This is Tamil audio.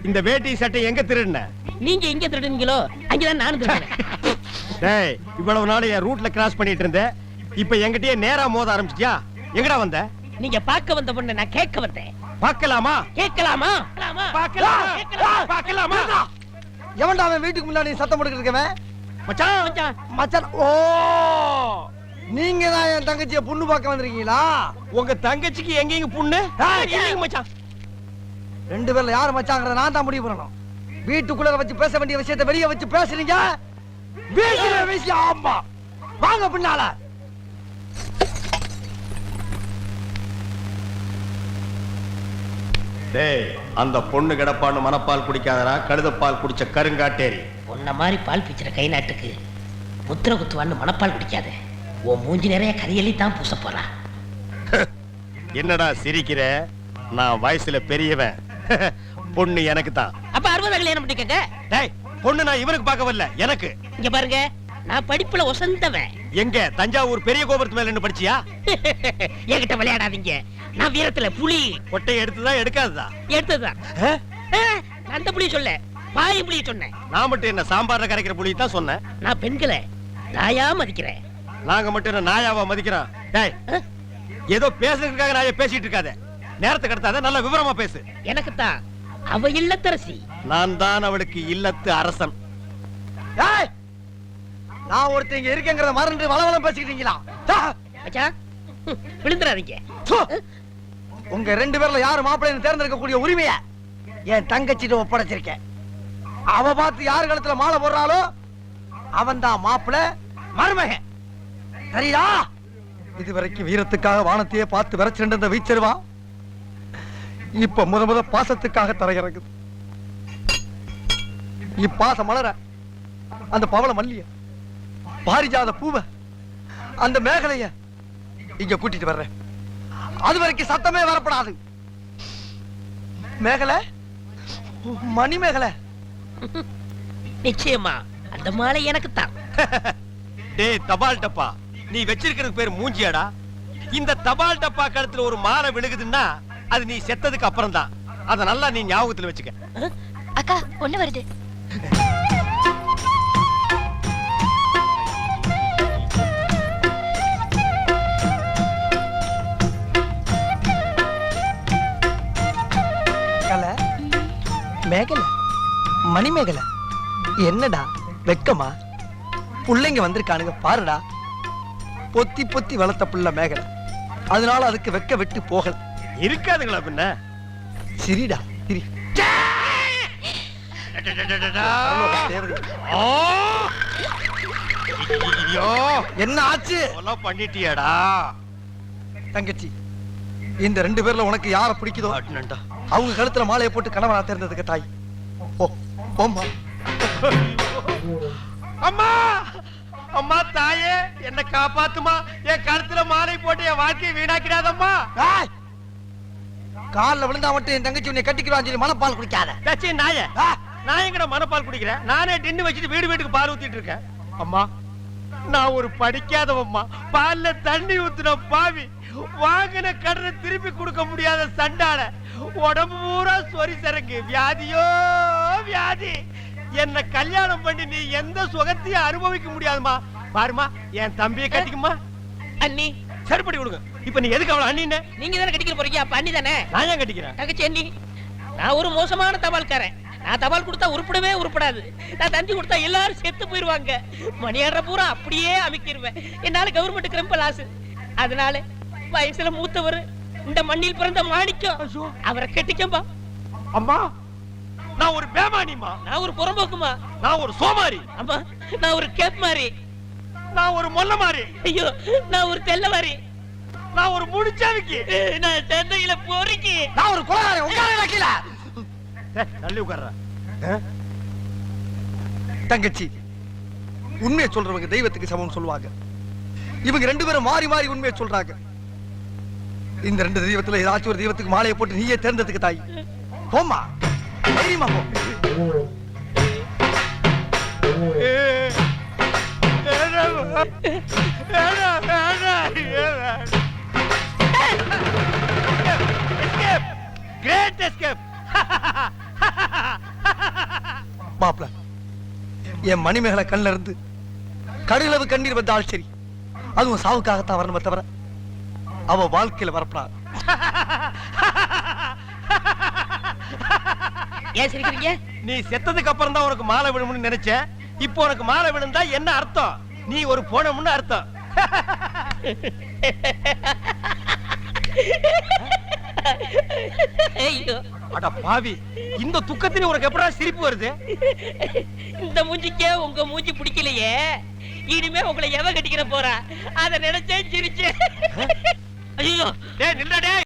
இந்த வேட்டி சட்டை எங்க திருடுன? நீங்க எங்க திருடுனீங்களோ அங்கதான் நானும் திருடுனேன். டேய், இவ்வளவு நாள் என் ரூட்ல கிராஸ் பண்ணிட்டு இருந்த, இப்ப என்கிட்டயே நேரா மோத ஆரம்பிச்சிட்டியா? எங்கடா வந்த? நீங்க பார்க்க வந்த பொண்ணு நான் கேட்க வந்தேன். பார்க்கலாமா? கேட்கலாமா? பார்க்கலாமா? எவன்டா அவன் வீட்டுக்கு முன்னாடி சத்தம் போட்டுக்கிட்டு இருக்கவன்? மச்சான், மச்சான். ஓ, நீங்க தான் என் தங்கச்சியை பொண்ணு பார்க்க வந்திருக்கீங்களா? உங்க தங்கச்சிக்கு எங்கேயும் புண்ணு? இல்லைங்க மச்சான். ரெண்டு பேர்ல யாரு மச்சாங்கிறத நான் தான் முடிவு பண்ணணும். வீட்டுக்குள்ள வச்சு பேச வேண்டிய விஷயத்தை வெளியே வச்சு பேசுறீங்க. வீட்டுல விஷயம். ஆமா, வாங்க பின்னால. டேய், அந்த பொண்ணு கிடப்பான்னு மனப்பால் குடிக்காதடா, கழுதப்பால் குடிச்ச கருங்காட்டேரி. உன்ன மாதிரி பால் பிச்சுற கை நாட்டுக்கு முத்திர குத்துவான்னு மனப்பால் குடிக்காத. உன் மூஞ்சி நிறைய கரியலி தான் பூச போறா. என்னடா சிரிக்கிற? நான் வயசுல பெரியவன். பொண்ணு எனக்கு தான். அப்ப 60 கல்யாணம் பண்ணிக்கங்க. டேய், பொண்ணு நான் இவனுக்கு பார்க்க வரல, எனக்கு. இங்க பாருங்க, நான் படிப்புல ஒசந்தவன். எங்க தஞ்சாவூர் பெரிய கோபுரத்து மேல நின்னு படிச்சியா? என்கிட்ட விளையாடாதீங்க. நான் வீரத்துல புலி. கொட்டை எடுத்துதான் எடுக்காததா? எடுத்ததுதான். அந்த புலி சொல்ல, பாய் புலி சொன்னேன். நான் மட்டும் என்ன சாம்பார்ல கரைக்கிற புலி தான் சொன்னேன். நான் பெண்களை நாயா மதிக்கிறேன். நாங்க மட்டும் என்ன நாயாவா மதிக்கிறோம்? டேய், ஏதோ பேசுறதுக்காக நாய பேசிட்டு இருக்காத. நேரத்தை கடத்தாத, நல்ல விவரமா பேசு. எனக்கு தான் அவ இல்லத்தரசி. நான் தான் அவளுக்கு இல்லத்து அரசன். ஏய், நான் ஒருத்தங்க இருக்கேங்கறத மறந்து வளவளம் பேசிக்கிட்டீங்களா? மச்சான், விழுந்துறாதீங்க. உங்க ரெண்டு பேர்ல யாரு மாப்பிள்ளைன்னு தேர்ந்தெடுக்க கூடிய உரிமையை என் தங்கச்சிட்ட ஒப்படைச்சிருக்கேன். அவ பார்த்து யாரு கழுத்துல மாலை போடுறாளோ அவன் தான் மாப்பிள்ளை மருமகன். சரியா? இதுவரைக்கும் வீரத்துக்காக வானத்தையே பார்த்து விரைச்சிருந்த வீச்சருவா இப்ப முத பாசத்துக்காக தரையிறங்குது. இப்பாசம் மலர அந்த பவள மல்லிய, பாரிஜாத பூவ, அந்த மேகலைய இங்க கூட்டிட்டு வர்றேன். அது வரைக்கும் சத்தமே வரப்படாது. மேகலை, மணி மேகலை. நிச்சயமா அந்த மாலை எனக்கு தான். டேய் தபால் டப்பா, நீ வச்சிருக்கிறது பேர் மூஞ்சியாடா? இந்த தபால் டப்பா கழுத்துல ஒரு மாலை விழுகுதுன்னா அது நீ செத்ததுக்கு அப்புறம் தான். அத நல்லா நீ ஞாபகத்துல வச்சுக்க. அக்கா, பொண்ணு வருது. மேகலை, மணி மேகலை, என்னடா வெக்கமா? புள்ளைங்க வந்திருக்கானுங்க பாருடா. பொத்தி பொத்தி வளர்த்த புள்ள மேகலை, அதனால அதுக்கு வெக்க விட்டு போகல. இருக்காதுங்களா பின்ன? சிரிடா சிரி. என்ன ஆச்சு? பண்ணிட்டியாடா தங்கச்சி? இந்த ரெண்டு பேர்ல உனக்கு யார பிடிக்குதோ அவங்க கழுத்துல மாலையை போட்டு கணவனா தேர்ந்ததுக்கு தாய். அம்மா, அம்மா தாயே, என்ன காப்பாத்துமா. என் கழுத்துல மாலை போட்டு என் வாழ்க்கையை வீணாக்கிடாதம்மா. காலில் விழுந்தா மட்டும் என் தங்கச்சி உன்னை கட்டிக்கிறான்னு சொல்லி மனப்பால் குடிக்காத. நாய, நான் எங்கட மனப்பால் குடிக்கிறேன்? நானே டின்னு வச்சுட்டு வீடு வீட்டுக்கு பால் ஊத்திட்டு இருக்கேன். அம்மா, நான் ஒரு படிக்காதவம்மா. பால்ல தண்ணி ஊத்துன பாவி, வாங்கின கடனை திருப்பி கொடுக்க முடியாத சண்டால, உடம்பு பூரா சொறி சரக்கு, வியாதியோ வியாதி. என்ன கல்யாணம் பண்ணி நீ எந்த சுகத்தையும் அனுபவிக்க முடியாதுமா. பாருமா, என் தம்பியை கட்டிக்குமா. அண்ணி சரிப்படி கொடுங்க. இப்ப நீ எதுக்கு அவளை அண்ணின்னு? நீங்க தானே கட்டிக்க போறீங்க, அப்ப அண்ணி தானே. நான் ஏன் கட்டிக்கிறேன்? தங்கச்சி அண்ணி, நான் ஒரு மோசமான தபால்காரன். நான் தபால் கொடுத்தா உருப்படவே உருப்படாது. நான் தந்தி கொடுத்தா எல்லாரும் செத்து போயிருவாங்க. மணியாடுற பூரா அப்படியே அமைக்கிருவேன். என்னால கவர்மெண்ட்டுக்கு ரொம்ப லாஸ். அதனால வயசுல மூத்தவர், இந்த மண்ணில் பிறந்த மாணிக்கம், அவரை கட்டிக்கம்பா. அம்மா, நான் ஒரு பேமானிமா. நான் ஒரு புறம்போக்குமா. நான் ஒரு சோமாரி. அம்மா, நான் ஒரு கேப் மாறி. நான் ஒரு மொல்ல மாறி. ஐயோ, நான் ஒரு தெல்ல மாறி. நான் ஒரு முடிச்சாவிக்கு. நான் தந்தையில போறீங்க. நான் ஒரு கொலகாரன். உட்கார கீழ தள்ளி உட்கார்ற. தங்கச்சி, உண்மையை சொல்றவங்க தெய்வத்துக்கு சமம் சொல்லுவாங்க. இவங்க ரெண்டு பேரும் மாறி மாறி உண்மையை சொல்றாங்க. இந்த ரெண்டு தெய்வத்துல ஏதாச்சும் ஒரு தெய்வத்துக்கு மாலையை போட்டு நீயே தேர்ந்ததுக்கு தாய். போம்மா, தைரியமா போ. மாப்பிள என் மணிமேகலை கண்ணில் இருந்து கடுகளவு கண்ணீர் வந்தால் சரி, அதுவும் சாவுக்காகத்தான் வரணுமே தவிர அவ வாழ்க்கையில வரப்படாது. ஏன் சிரிக்கிறீங்க? நீ செத்ததுக்கு அப்புறம் தான் உனக்கு மாலை விழும்னு நினைச்சேன். இப்போ உனக்கு மாலை விழுந்தா என்ன அர்த்தம்? நீ ஒரு போனமுன்னு அர்த்தம். ஐயோ, அட பாவி, இந்த துக்கத்திலே உனக்கு எப்படா சிரிப்பு வருது? இந்த மூஞ்சிக்கே உங்க மூஞ்சி பிடிக்கலையே, இனிமே உங்களை எவ கட்டிக்கிற போறா? அத நினைச்சேன் சிரிச்சேன். ஐயோ, டேய் நில்லடா டேய்.